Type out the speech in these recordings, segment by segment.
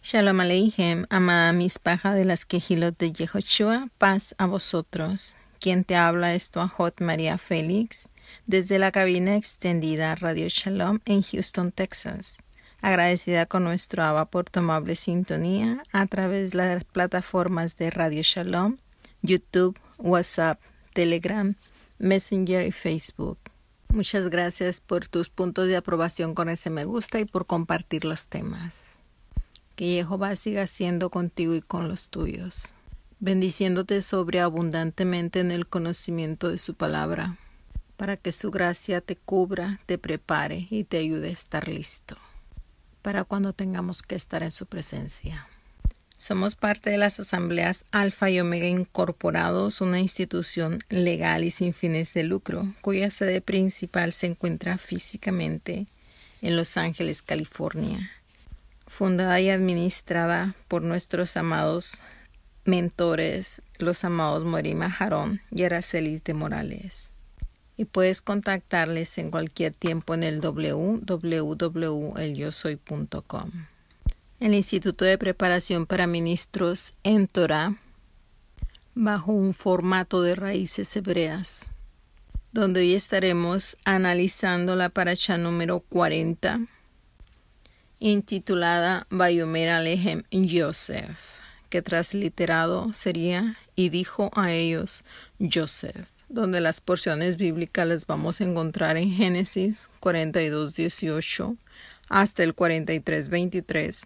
Shalom Aleichem, amada mispaja de las quejilot de Yehoshua, paz a vosotros. Quien te habla es tu ajot María Félix, desde la cabina extendida Radio Shalom en Houston, Texas. Agradecida con nuestro Abba por tu amable sintonía a través de las plataformas de Radio Shalom, YouTube, WhatsApp, Telegram, Messenger y Facebook. Muchas gracias por tus puntos de aprobación con ese me gusta y por compartir los temas. Que Jehová siga siendo contigo y con los tuyos, bendiciéndote sobreabundantemente en el conocimiento de su palabra, para que su gracia te cubra, te prepare y te ayude a estar listo para cuando tengamos que estar en su presencia. Somos parte de las asambleas Alfa y Omega Incorporados, una institución legal y sin fines de lucro, cuya sede principal se encuentra físicamente en Los Ángeles, California. Fundada y administrada por nuestros amados mentores, los amados Morima Harón y Aracelis de Morales. Y puedes contactarles en cualquier tiempo en el www.elyosoy.com. El Instituto de Preparación para Ministros en Torah, bajo un formato de raíces hebreas, donde hoy estaremos analizando la parashá número 40, intitulada Vayomer Alehem Yosef, que transliterado sería y dijo a ellos Yosef, donde las porciones bíblicas las vamos a encontrar en Génesis 42:18 hasta el 43:23,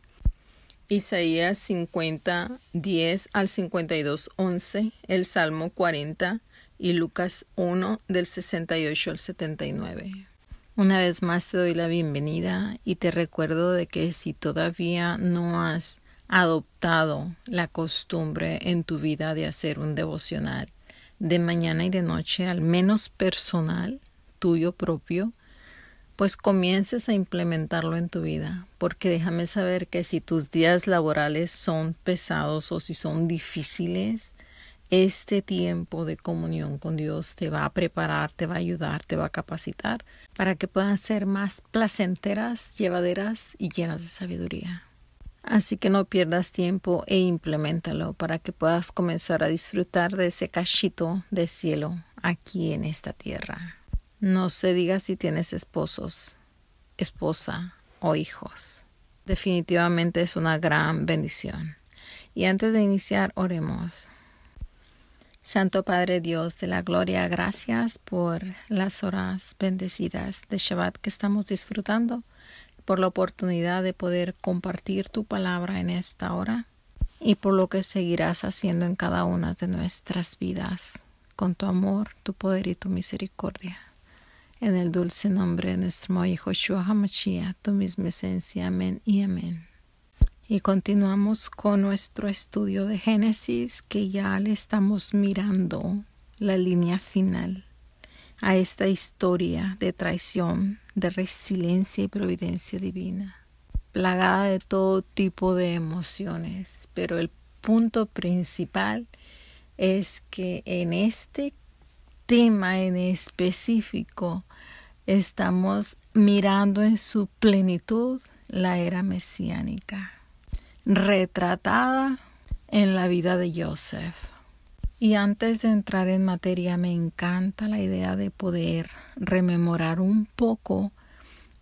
Isaías 50:10 al 52:11, el Salmo 40 y Lucas 1 del 68 al 79. Una vez más te doy la bienvenida y te recuerdo de que si todavía no has adoptado la costumbre en tu vida de hacer un devocional de mañana y de noche, al menos personal, tuyo propio, pues comiences a implementarlo en tu vida, porque déjame saber que si tus días laborales son pesados o si son difíciles, este tiempo de comunión con Dios te va a preparar, te va a ayudar, te va a capacitar para que puedan ser más placenteras, llevaderas y llenas de sabiduría. Así que no pierdas tiempo e impleméntalo para que puedas comenzar a disfrutar de ese cachito de cielo aquí en esta tierra. No se diga si tienes esposos, esposa o hijos. Definitivamente es una gran bendición. Y antes de iniciar, oremos. Santo Padre Dios de la gloria, gracias por las horas bendecidas de Shabbat que estamos disfrutando, por la oportunidad de poder compartir tu palabra en esta hora y por lo que seguirás haciendo en cada una de nuestras vidas, con tu amor, tu poder y tu misericordia. En el dulce nombre de nuestro Hijo Yeshua HaMashiach, tu misma esencia. Amén y amén. Y continuamos con nuestro estudio de Génesis, que ya le estamos mirando la línea final a esta historia de traición, de resiliencia y providencia divina, plagada de todo tipo de emociones. Pero el punto principal es que en este tema en específico estamos mirando en su plenitud la era mesiánica, retratada en la vida de Yosef. Y antes de entrar en materia, me encanta la idea de poder rememorar un poco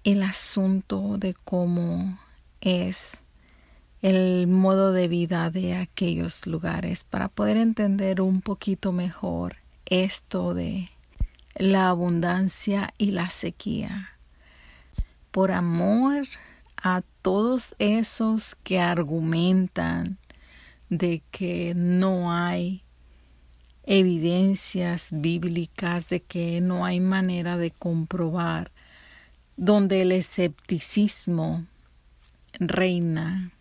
el asunto de cómo es el modo de vida de aquellos lugares, para poder entender un poquito mejor esto de la abundancia y la sequía. Por amor a todos esos que argumentan de que no hay evidencias bíblicas, de que no hay manera de comprobar, donde el escepticismo reina.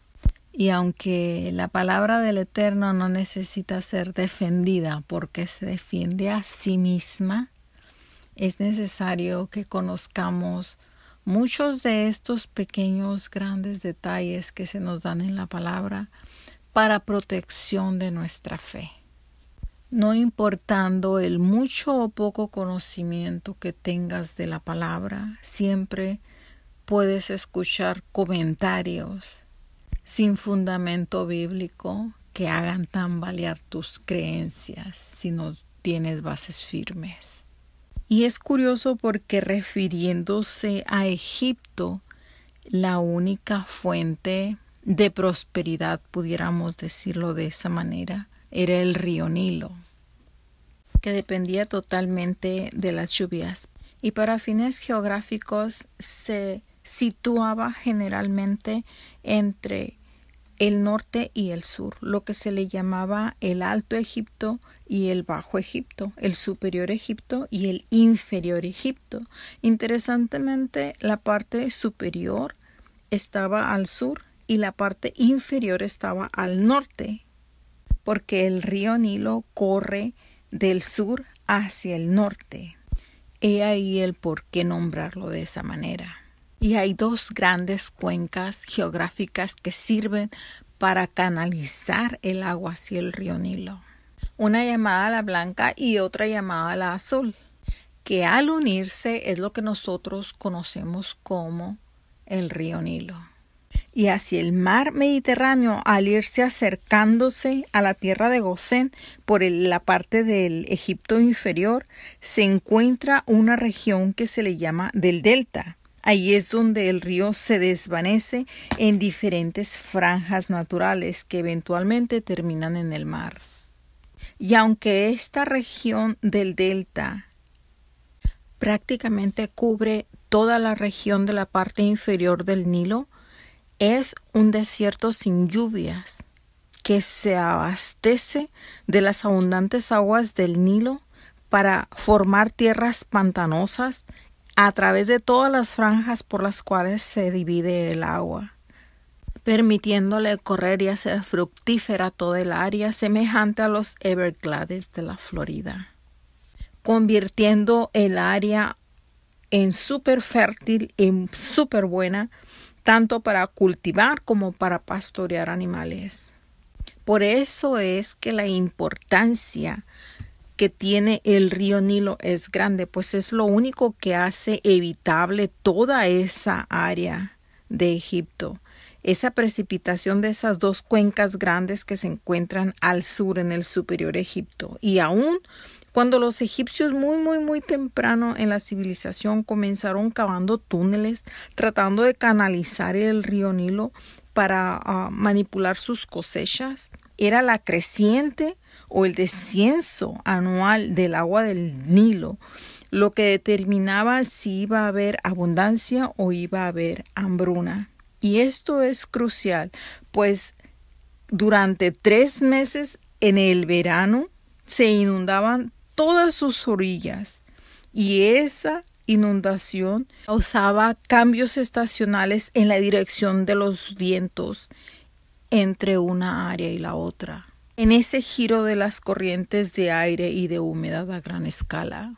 Y aunque la palabra del Eterno no necesita ser defendida porque se defiende a sí misma, es necesario que conozcamos muchos de estos pequeños, grandes detalles que se nos dan en la palabra para protección de nuestra fe. No importando el mucho o poco conocimiento que tengas de la palabra, siempre puedes escuchar comentarios sin fundamento bíblico que hagan tambalear tus creencias si no tienes bases firmes. Y es curioso porque refiriéndose a Egipto, la única fuente de prosperidad, pudiéramos decirlo de esa manera, era el río Nilo, que dependía totalmente de las lluvias. Y para fines geográficos se situaba generalmente entre el norte y el sur, lo que se le llamaba el Alto Egipto y el Bajo Egipto, el Superior Egipto y el Inferior Egipto. Interesantemente, la parte superior estaba al sur y la parte inferior estaba al norte, porque el río Nilo corre del sur hacia el norte. He ahí el por qué nombrarlo de esa manera. Y hay dos grandes cuencas geográficas que sirven para canalizar el agua hacia el río Nilo. Una llamada la blanca y otra llamada la azul, que al unirse es lo que nosotros conocemos como el río Nilo. Y hacia el mar Mediterráneo, al irse acercándose a la tierra de Gosén por la parte del Egipto inferior, se encuentra una región que se le llama del delta. Ahí es donde el río se desvanece en diferentes franjas naturales que eventualmente terminan en el mar. Y aunque esta región del delta prácticamente cubre toda la región de la parte inferior del Nilo, es un desierto sin lluvias que se abastece de las abundantes aguas del Nilo para formar tierras pantanosas a través de todas las franjas por las cuales se divide el agua, permitiéndole correr y hacer fructífera toda el área semejante a los Everglades de la Florida, convirtiendo el área en súper fértil y súper buena, tanto para cultivar como para pastorear animales. Por eso es que la importancia que tiene el río Nilo es grande, pues es lo único que hace evitable toda esa área de Egipto. Esa precipitación de esas dos cuencas grandes que se encuentran al sur en el Superior Egipto. Y aún cuando los egipcios muy temprano en la civilización comenzaron cavando túneles, tratando de canalizar el río Nilo para manipular sus cosechas, era la creciente o el descenso anual del agua del Nilo lo que determinaba si iba a haber abundancia o iba a haber hambruna. Y esto es crucial, pues durante 3 meses en el verano se inundaban todas sus orillas y esa inundación causaba cambios estacionales en la dirección de los vientos entre una área y la otra, en ese giro de las corrientes de aire y de humedad a gran escala.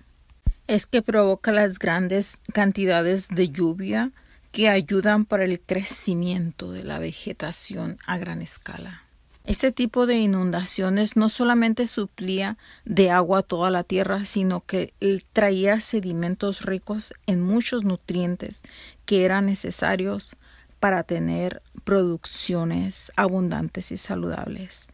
Es que provoca las grandes cantidades de lluvia que ayudan para el crecimiento de la vegetación a gran escala. Este tipo de inundaciones no solamente suplía de agua a toda la tierra, sino que traía sedimentos ricos en muchos nutrientes que eran necesarios para tener producciones abundantes y saludables.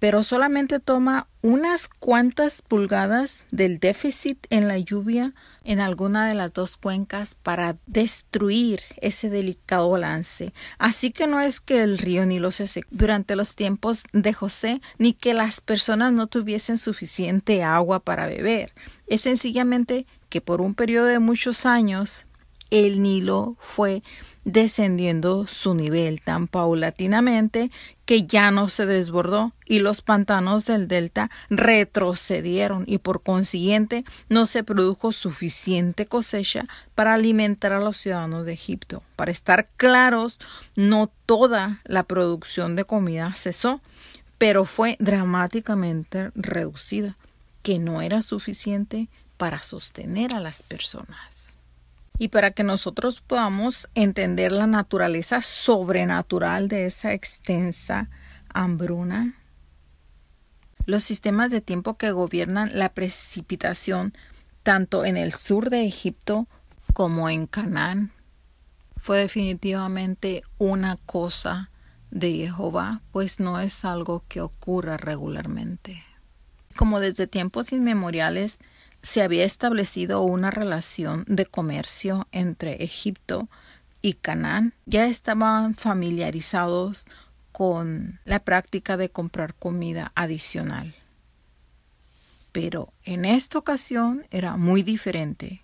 Pero solamente toma unas cuantas pulgadas del déficit en la lluvia en alguna de las dos cuencas para destruir ese delicado balance. Así que no es que el río Nilo se secó durante los tiempos de José, ni que las personas no tuviesen suficiente agua para beber. Es sencillamente que por un periodo de muchos años el Nilo fue descendiendo su nivel tan paulatinamente que ya no se desbordó y los pantanos del delta retrocedieron y por consiguiente no se produjo suficiente cosecha para alimentar a los ciudadanos de Egipto. Para estar claros, no toda la producción de comida cesó, pero fue dramáticamente reducida, que no era suficiente para sostener a las personas. Y para que nosotros podamos entender la naturaleza sobrenatural de esa extensa hambruna. Los sistemas de tiempo que gobiernan la precipitación tanto en el sur de Egipto como en Canaán fue definitivamente una cosa de Jehová, pues no es algo que ocurra regularmente. Como desde tiempos inmemoriales se había establecido una relación de comercio entre Egipto y Canaán, ya estaban familiarizados con la práctica de comprar comida adicional. Pero en esta ocasión era muy diferente.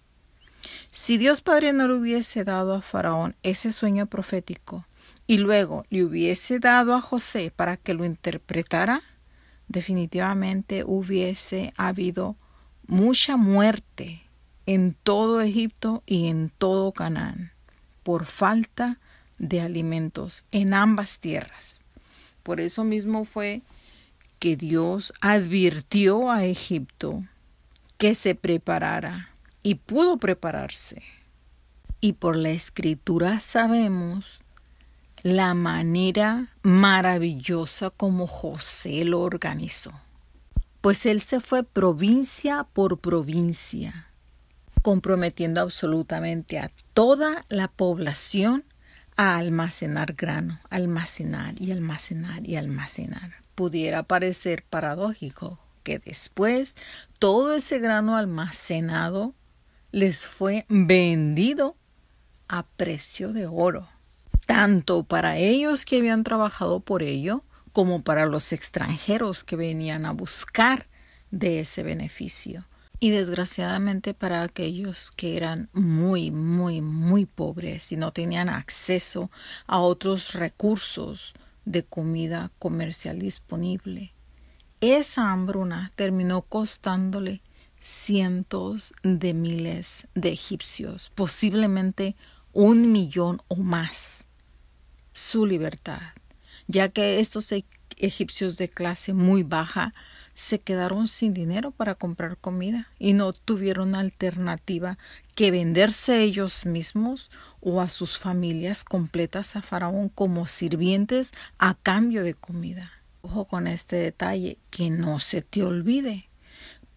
Si Dios Padre no le hubiese dado a Faraón ese sueño profético y luego le hubiese dado a José para que lo interpretara, definitivamente hubiese habido mucha muerte en todo Egipto y en todo Canaán por falta de alimentos en ambas tierras. Por eso mismo fue que Dios advirtió a Egipto que se preparara y pudo prepararse. Y por la Escritura sabemos la manera maravillosa como José lo organizó. Pues él se fue provincia por provincia, comprometiendo absolutamente a toda la población a almacenar grano, almacenar y almacenar y almacenar. Pudiera parecer paradójico que después todo ese grano almacenado les fue vendido a precio de oro, tanto para ellos que habían trabajado por ello, como para los extranjeros que venían a buscar de ese beneficio. Y desgraciadamente para aquellos que eran muy, muy, muy pobres y no tenían acceso a otros recursos de comida comercial disponible, esa hambruna terminó costándole cientos de miles de egipcios, posiblemente 1 millón o más, su libertad, ya que estos egipcios de clase muy baja se quedaron sin dinero para comprar comida y no tuvieron alternativa que venderse ellos mismos o a sus familias completas a Faraón como sirvientes a cambio de comida. Ojo con este detalle, que no se te olvide,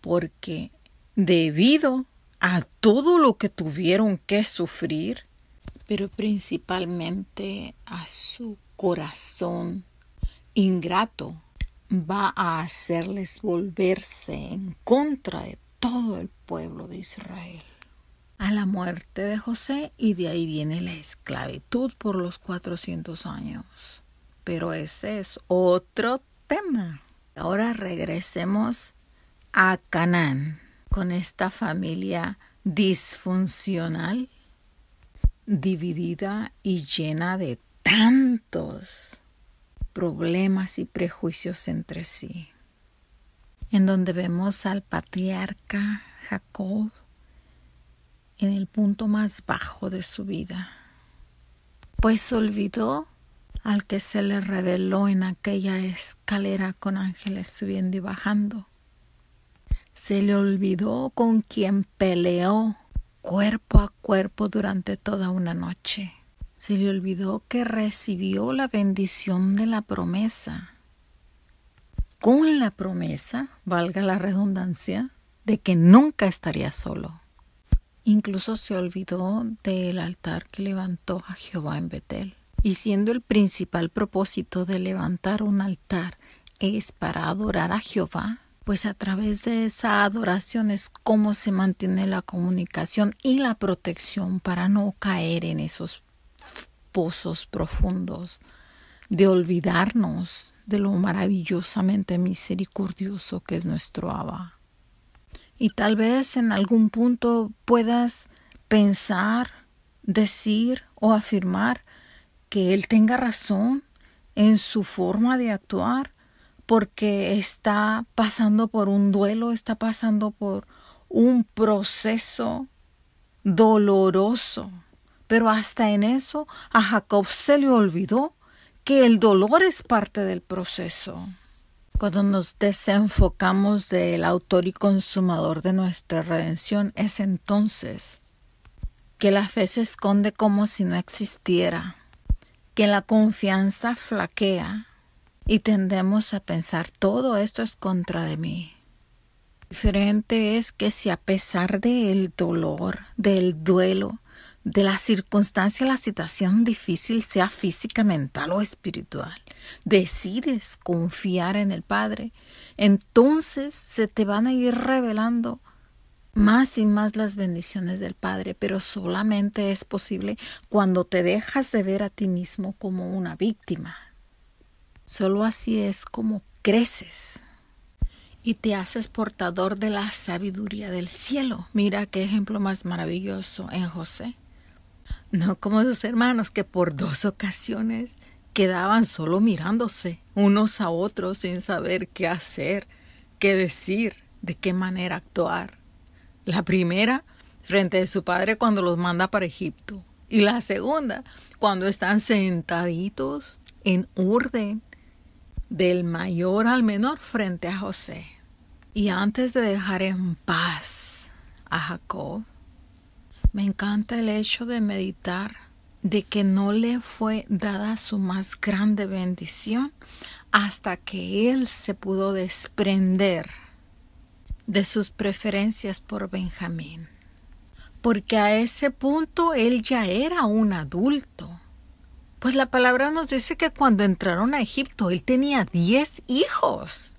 porque debido a todo lo que tuvieron que sufrir, pero principalmente a su corazón ingrato, va a hacerles volverse en contra de todo el pueblo de Israel. A la muerte de José, y de ahí viene la esclavitud por los 400 años. Pero ese es otro tema. Ahora regresemos a Canaán, con esta familia disfuncional, dividida y llena de tantos problemas y prejuicios entre sí, en donde vemos al patriarca Jacob en el punto más bajo de su vida, pues olvidó al que se le reveló en aquella escalera con ángeles subiendo y bajando. Se le olvidó con quien peleó cuerpo a cuerpo durante toda una noche. Se le olvidó que recibió la bendición de la promesa, con la promesa, valga la redundancia, de que nunca estaría solo. Incluso se olvidó del altar que levantó a Jehová en Betel. Y siendo el principal propósito de levantar un altar es para adorar a Jehová, pues a través de esa adoración es cómo se mantiene la comunicación y la protección para no caer en esos pozos profundos, de olvidarnos de lo maravillosamente misericordioso que es nuestro Abba. Y tal vez en algún punto puedas pensar, decir o afirmar que Él tenga razón en su forma de actuar, porque está pasando por un duelo, está pasando por un proceso doloroso. Pero hasta en eso a Jacob se le olvidó que el dolor es parte del proceso. Cuando nos desenfocamos del autor y consumador de nuestra redención, es entonces que la fe se esconde como si no existiera, que la confianza flaquea Y tendemos a pensar, todo esto es contra de mí. Diferente es que si a pesar del dolor, del duelo, de la circunstancia, la situación difícil, sea física, mental o espiritual, decides confiar en el Padre, entonces se te van a ir revelando más y más las bendiciones del Padre, pero solamente es posible cuando te dejas de ver a ti mismo como una víctima. Solo así es como creces y te haces portador de la sabiduría del cielo. Mira qué ejemplo más maravilloso en José. No como sus hermanos que por 2 ocasiones quedaban solo mirándose unos a otros sin saber qué hacer, qué decir, de qué manera actuar. La primera, frente a su padre cuando los manda para Egipto. Y la segunda, cuando están sentaditos en orden del mayor al menor frente a José. Y antes de dejar en paz a Jacob, me encanta el hecho de meditar de que no le fue dada su más grande bendición hasta que él se pudo desprender de sus preferencias por Benjamín. Porque a ese punto él ya era un adulto. Pues la palabra nos dice que cuando entraron a Egipto él tenía 10 hijos.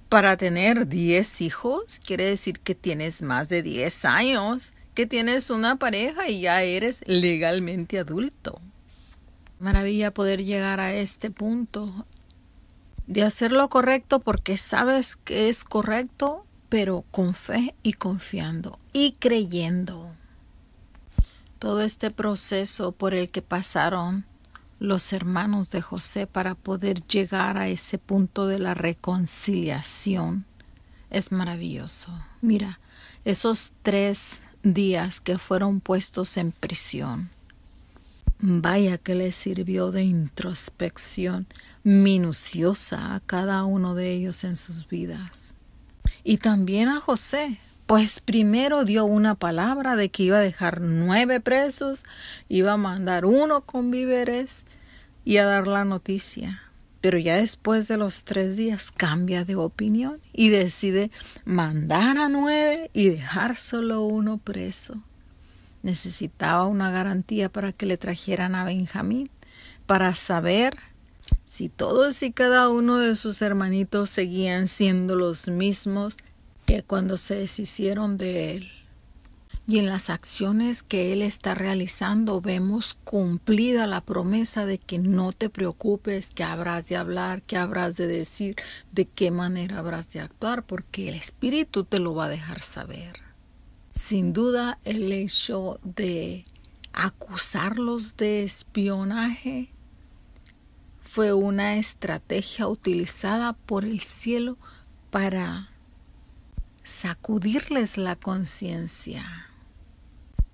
Para tener 10 hijos quiere decir que tienes más de 10 años, que tienes una pareja y ya eres legalmente adulto. Maravilla poder llegar a este punto de hacer lo correcto porque sabes que es correcto, pero con fe y confiando y creyendo. Todo este proceso por el que pasaron los hermanos de José para poder llegar a ese punto de la reconciliación es maravilloso. Mira, esos 3 días que fueron puestos en prisión, vaya que les sirvió de introspección minuciosa a cada uno de ellos en sus vidas. Y también a José, pues primero dio una palabra de que iba a dejar 9 presos, iba a mandar 1 con víveres y a dar la noticia. Pero ya después de los 3 días cambia de opinión y decide mandar a 9 y dejar solo 1 preso. Necesitaba una garantía para que le trajeran a Benjamín, para saber si todos y cada uno de sus hermanitos seguían siendo los mismos que cuando se deshicieron de él. Y en las acciones que él está realizando vemos cumplida la promesa de que no te preocupes, que habrás de hablar, que habrás de decir, de qué manera habrás de actuar, porque el Espíritu te lo va a dejar saber. Sin duda el hecho de acusarlos de espionaje fue una estrategia utilizada por el cielo para sacudirles la conciencia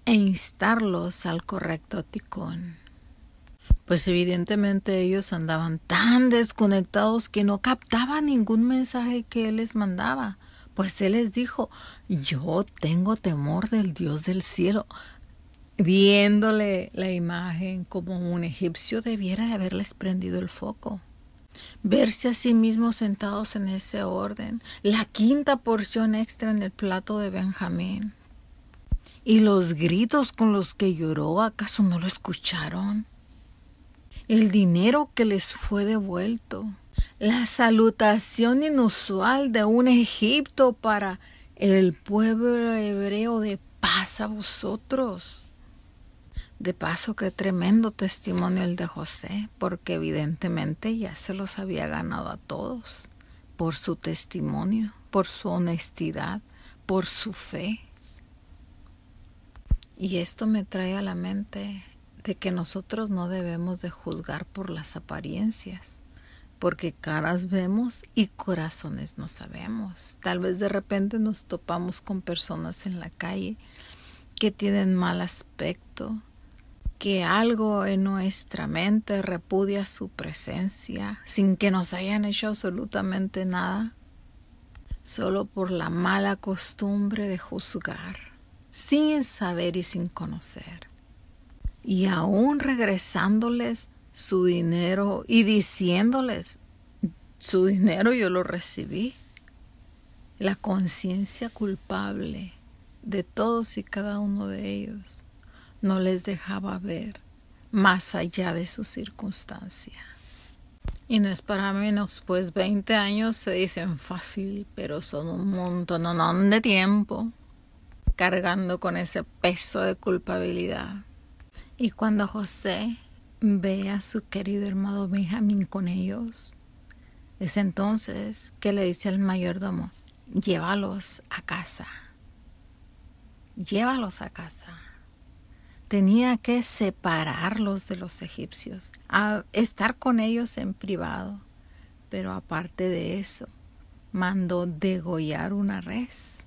e instarlos al correcto ticón. Pues evidentemente ellos andaban tan desconectados que no captaban ningún mensaje que él les mandaba. Pues él les dijo, yo tengo temor del Dios del cielo. Viéndole la imagen como un egipcio debiera de haberles prendido el foco. Verse a sí mismos sentados en ese orden, la 5ª porción extra en el plato de Benjamín. Y los gritos con los que lloró, ¿acaso no lo escucharon? El dinero que les fue devuelto, la salutación inusual de un Egipto para el pueblo hebreo de paz a vosotros. De paso, qué tremendo testimonio el de José, porque evidentemente ya se los había ganado a todos por su testimonio, por su honestidad, por su fe. Y esto me trae a la mente de que nosotros no debemos de juzgar por las apariencias, porque caras vemos y corazones no sabemos. Tal vez de repente nos topamos con personas en la calle que tienen mal aspecto, que algo en nuestra mente repudia su presencia sin que nos hayan hecho absolutamente nada, solo por la mala costumbre de juzgar, sin saber y sin conocer. Y aún regresándoles su dinero y diciéndoles, Su dinero yo lo recibí. La conciencia culpable de todos y cada uno de ellos no les dejaba ver más allá de su circunstancia. Y no es para menos, pues 20 años se dicen fácil, pero son un montón de tiempo cargando con ese peso de culpabilidad. Y cuando José ve a su querido hermano Benjamín con ellos, es entonces que le dice al mayordomo: llévalos a casa. Llévalos a casa. Tenía que separarlos de los egipcios, a estar con ellos en privado. Pero aparte de eso, mandó degollar una res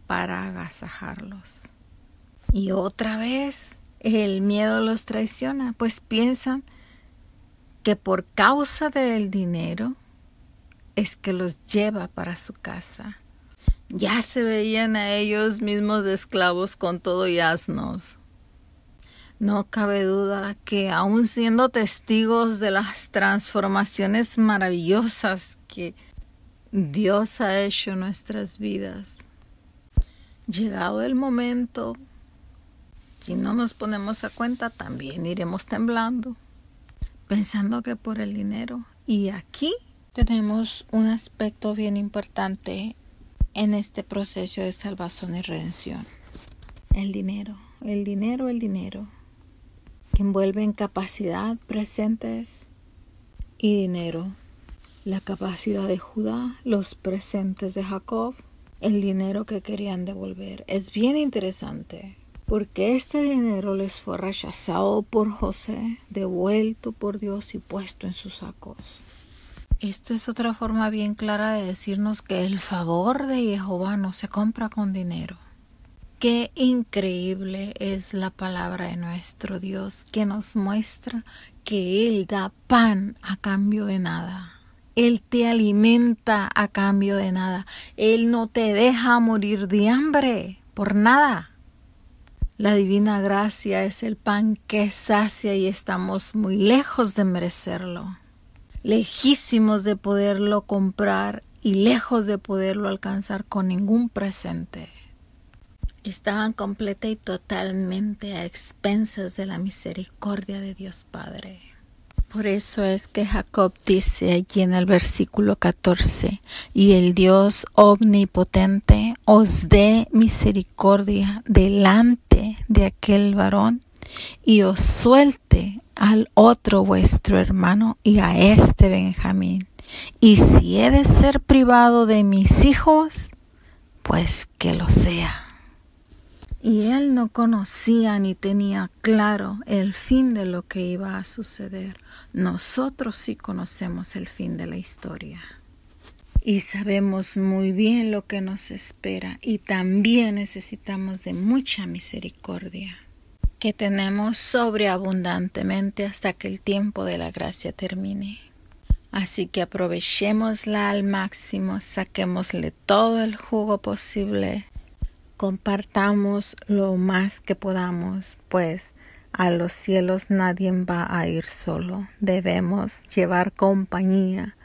para agasajarlos. Y otra vez el miedo los traiciona, pues piensan que por causa del dinero es que los lleva para su casa. Ya se veían a ellos mismos de esclavos con todo y asnos. No cabe duda que aun siendo testigos de las transformaciones maravillosas que Dios ha hecho en nuestras vidas, llegado el momento, si no nos ponemos a cuenta, también iremos temblando, pensando que por el dinero. Y aquí tenemos un aspecto bien importante en este proceso de salvación y redención. El dinero, que envuelve en capacidad, presentes y dinero. La capacidad de Judá, los presentes de Jacob, el dinero que querían devolver. Es bien interesante, porque este dinero les fue rechazado por José, devuelto por Dios y puesto en sus sacos. Esto es otra forma bien clara de decirnos que el favor de Jehová no se compra con dinero. Qué increíble es la palabra de nuestro Dios, que nos muestra que Él da pan a cambio de nada. Él te alimenta a cambio de nada. Él no te deja morir de hambre por nada. La divina gracia es el pan que sacia y estamos muy lejos de merecerlo. Lejísimos de poderlo comprar y lejos de poderlo alcanzar con ningún presente. Estaban completa y totalmente a expensas de la misericordia de Dios Padre. Por eso es que Jacob dice allí en el versículo 14: y el Dios omnipotente os dé misericordia delante de aquel varón y os suelte al otro vuestro hermano y a este Benjamín. Y si he de ser privado de mis hijos, pues que lo sea. Y él no conocía ni tenía claro el fin de lo que iba a suceder. Nosotros sí conocemos el fin de la historia. Y sabemos muy bien lo que nos espera. Y también necesitamos de mucha misericordia, que tenemos sobreabundantemente hasta que el tiempo de la gracia termine. Así que aprovechémosla al máximo, saquémosle todo el jugo posible. Compartamos lo más que podamos, pues a los cielos nadie va a ir solo. Debemos llevar compañía.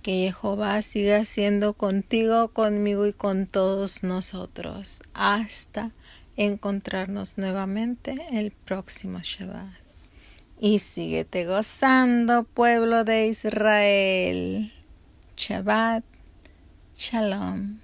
Que Jehová siga siendo contigo, conmigo y con todos nosotros hasta encontrarnos nuevamente el próximo Shabbat. Y síguete gozando, pueblo de Israel. Shabbat Shalom.